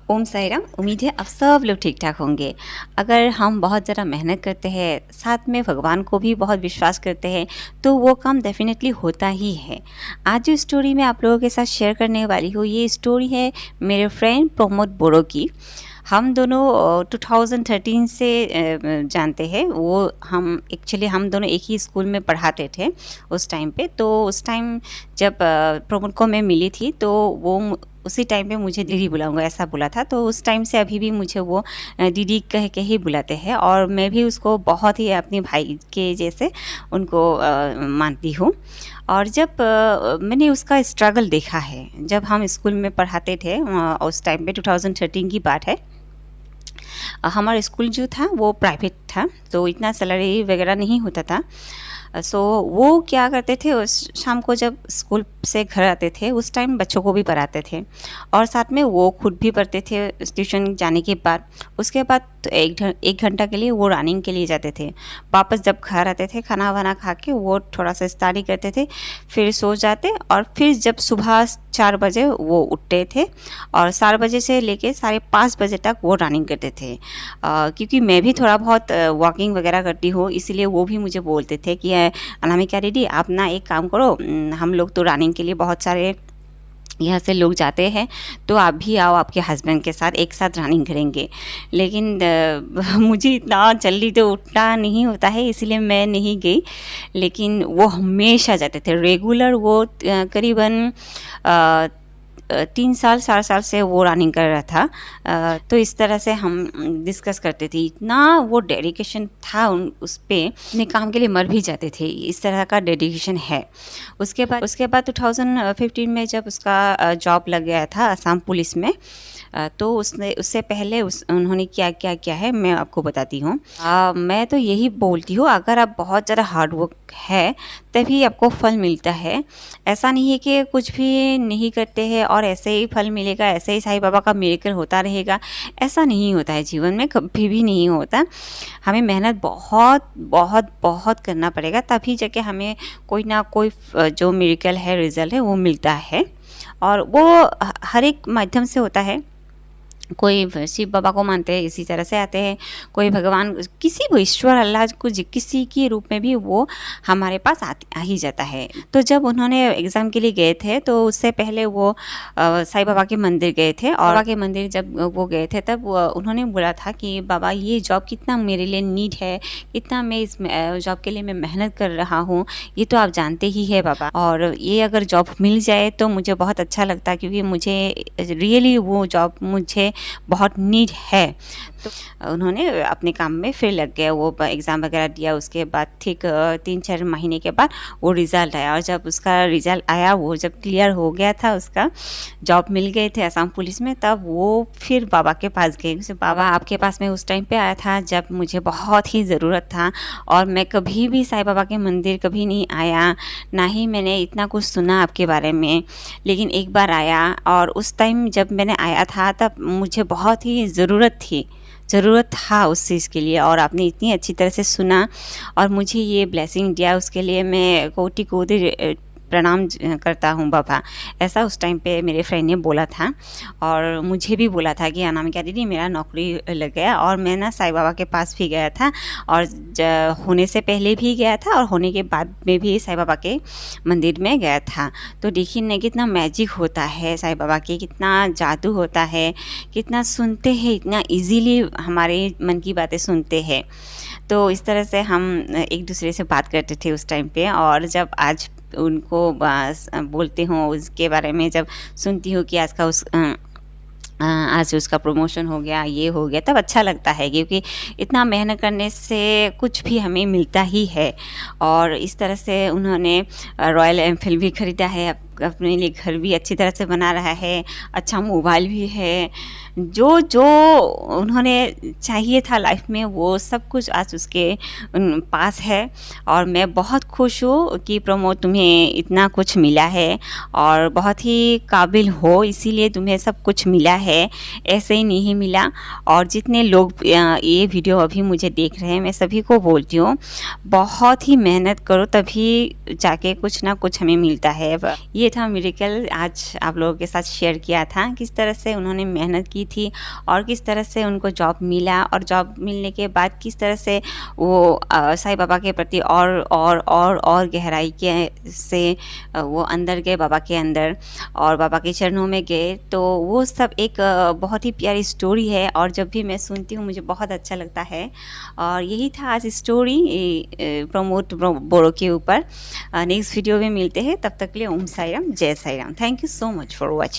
ओम साई राम। उम्मीद है आप सब लोग ठीक ठाक होंगे। अगर हम बहुत ज़्यादा मेहनत करते हैं, साथ में भगवान को भी बहुत विश्वास करते हैं, तो वो काम डेफिनेटली होता ही है। आज जो स्टोरी मैं आप लोगों के साथ शेयर करने वाली हूँ, ये स्टोरी है मेरे फ्रेंड प्रमोद बोरो की। हम दोनों 2013 से जानते हैं। वो हम दोनों एक ही स्कूल में पढ़ाते थे उस टाइम पे। तो उस टाइम जब प्रमोद को मैं मिली थी, तो वो उसी टाइम पे मुझे दीदी बुलाऊंगा ऐसा बोला था। तो उस टाइम से अभी भी मुझे वो दीदी कह के ही बुलाते हैं, और मैं भी उसको बहुत ही अपने भाई के जैसे उनको मानती हूँ। और जब मैंने उसका स्ट्रगल देखा है, जब हम स्कूल में पढ़ाते थे, उस टाइम पे 2013 की बात है। हमारा स्कूल जो था वो प्राइवेट था, तो इतना सैलरी वगैरह नहीं होता था। सो वो क्या करते थे, उस शाम को जब स्कूल से घर आते थे, उस टाइम बच्चों को भी पढ़ाते थे और साथ में वो खुद भी पढ़ते थे ट्यूशन जाने के बाद। उसके बाद तो एक घंटा के लिए वो रनिंग के लिए जाते थे। वापस जब घर आते थे, खाना वाना खा के वो थोड़ा सा स्टडी करते थे, फिर सो जाते, और फिर जब सुबह 4 बजे वो उठते थे और 4 बजे से लेके 5:30 बजे तक वो रनिंग करते थे। क्योंकि मैं भी थोड़ा बहुत वॉकिंग वगैरह करती हूँ, इसलिए वो भी मुझे बोलते थे कि अनामिका दीदी, आप ना एक काम करो, हम लोग तो रनिंग के लिए बहुत सारे यहाँ से लोग जाते हैं, तो आप भी आओ, आपके हस्बैंड के साथ एक साथ रनिंग करेंगे। लेकिन मुझे इतना जल्दी तो उठना नहीं होता है, इसलिए मैं नहीं गई। लेकिन वो हमेशा जाते थे रेगुलर। वो करीबन 3 साल 4 साल से वो रनिंग कर रहा था। तो इस तरह से हम डिस्कस करते थे। इतना वो डेडिकेशन था उस पे, अपने काम के लिए मर भी जाते थे, इस तरह का डेडिकेशन है। उसके बाद 2015 में जब उसका जॉब लग गया था असम पुलिस में, तो उससे पहले उन्होंने क्या क्या किया है मैं आपको बताती हूँ। मैं तो यही बोलती हूँ, अगर आप बहुत ज़्यादा हार्ड वर्क है तभी आपको फल मिलता है। ऐसा नहीं है कि कुछ भी नहीं करते हैं और ऐसे ही फल मिलेगा, ऐसे ही साईं बाबा का मिरेकल होता रहेगा। ऐसा नहीं होता है, जीवन में कभी भी नहीं होता। हमें मेहनत बहुत बहुत बहुत करना पड़ेगा, तभी जाके हमें कोई ना कोई जो मिरेकल है, रिजल्ट है, वो मिलता है। और वो हर एक माध्यम से होता है। कोई शिव बाबा को मानते हैं, इसी तरह से आते हैं। कोई भगवान, किसी भी ईश्वर अल्लाह को किसी के रूप में भी वो हमारे पास आ ही जाता है। तो जब उन्होंने एग्ज़ाम के लिए गए थे, तो उससे पहले वो साईं बाबा के मंदिर गए थे। और बाबा के मंदिर जब वो गए थे, तब उन्होंने बोला था कि बाबा, ये जॉब कितना मेरे लिए नीड है, कितना मैं इस जॉब के लिए मैं मेहनत कर रहा हूँ, ये तो आप जानते ही है बाबा। और ये अगर जॉब मिल जाए तो मुझे बहुत अच्छा लगता, क्योंकि मुझे रियली वो जॉब मुझे बहुत नीड है। तो उन्होंने अपने काम में फिर लग गए। वो एग्ज़ाम वगैरह दिया, उसके बाद ठीक 3-4 महीने के बाद वो रिज़ल्ट आया। और जब उसका रिज़ल्ट आया, वो जब क्लियर हो गया था, उसका जॉब मिल गए थे असम पुलिस में, तब वो फिर बाबा के पास गए। उसे, बाबा आपके पास मैं उस टाइम पे आया था जब मुझे बहुत ही ज़रूरत था, और मैं कभी भी साईं बाबा के मंदिर कभी नहीं आया, ना ही मैंने इतना कुछ सुना आपके बारे में। लेकिन एक बार आया, और उस टाइम जब मैंने आया था, तब मुझे बहुत ही ज़रूरत था उस चीज़ के लिए, और आपने इतनी अच्छी तरह से सुना और मुझे ये ब्लेसिंग दिया, उसके लिए मैं कोटि कोटि प्रणाम करता हूँ बाबा। ऐसा उस टाइम पे मेरे फ्रेंड ने बोला था। और मुझे भी बोला था कि अनामिका दीदी, मेरा नौकरी लग गया। और मैं ना साईं बाबा के पास भी गया था, और होने से पहले भी गया था, और होने के बाद में भी साईं बाबा के मंदिर में गया था। तो देखिए ना, कितना मैजिक होता है साईं बाबा के, कितना जादू होता है, कितना सुनते हैं, इतना इजीली हमारे मन की बातें सुनते हैं। तो इस तरह से हम एक दूसरे से बात करते थे उस टाइम पे। और जब आज उनको बोलती हूँ उसके बारे में, जब सुनती हूँ कि आज उसका प्रमोशन हो गया, ये हो गया, तब अच्छा लगता है, क्योंकि इतना मेहनत करने से कुछ भी हमें मिलता ही है। और इस तरह से उन्होंने रॉयल एनफील्ड भी ख़रीदा है, अपने लिए घर भी अच्छी तरह से बना रहा है, अच्छा मोबाइल भी है। जो जो उन्होंने चाहिए था लाइफ में, वो सब कुछ आज उसके पास है। और मैं बहुत खुश हूँ कि प्रमोद, तुम्हें इतना कुछ मिला है, और बहुत ही काबिल हो, इसीलिए तुम्हें सब कुछ मिला है, ऐसे ही नहीं मिला। और जितने लोग ये वीडियो अभी मुझे देख रहे हैं, मैं सभी को बोलती हूँ, बहुत ही मेहनत करो, तभी जाके कुछ ना कुछ हमें मिलता है। ये ये था मिरेकल, आज आप लोगों के साथ शेयर किया था किस तरह से उन्होंने मेहनत की थी और किस तरह से उनको जॉब मिला, और जॉब मिलने के बाद किस तरह से वो साईं बाबा के प्रति और गहराई के से वो अंदर गए बाबा के अंदर और बाबा के चरणों में गए। तो वो सब एक बहुत ही प्यारी स्टोरी है और जब भी मैं सुनती हूँ मुझे बहुत अच्छा लगता है। और यही था आज स्टोरी प्रमोद बोरो के ऊपर। नेक्स्ट वीडियो में मिलते हैं, तब तक के लिए ओम साई राम, जय Sai Ram. Thank you so much for watching.